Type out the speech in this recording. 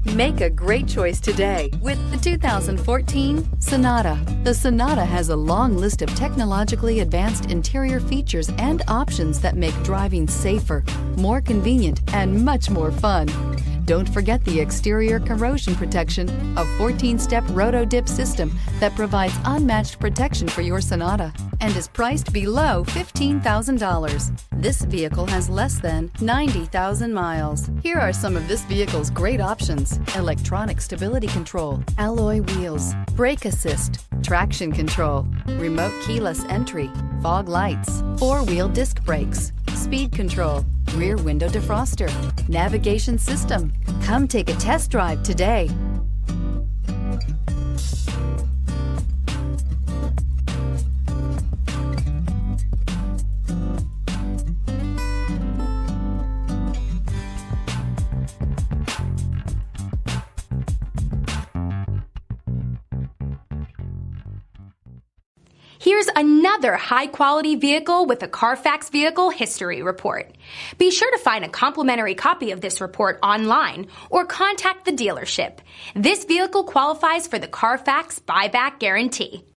Make a great choice today with the 2014 Sonata. The Sonata has a long list of technologically advanced interior features and options that make driving safer, more convenient, and much more fun. Don't forget the exterior corrosion protection, a 14-step roto-dip system that provides unmatched protection for your Sonata and is priced below $15,000. This vehicle has less than 90,000 miles. Here are some of this vehicle's great options: electronic stability control, alloy wheels, brake assist, traction control, remote keyless entry, fog lights, four-wheel disc brakes, speed control, rear window defroster, navigation system. Come take a test drive today. Here's another high-quality vehicle with a CARFAX Vehicle History Report. Be sure to find a complimentary copy of this report online or contact the dealership. This vehicle qualifies for the CARFAX Buyback Guarantee.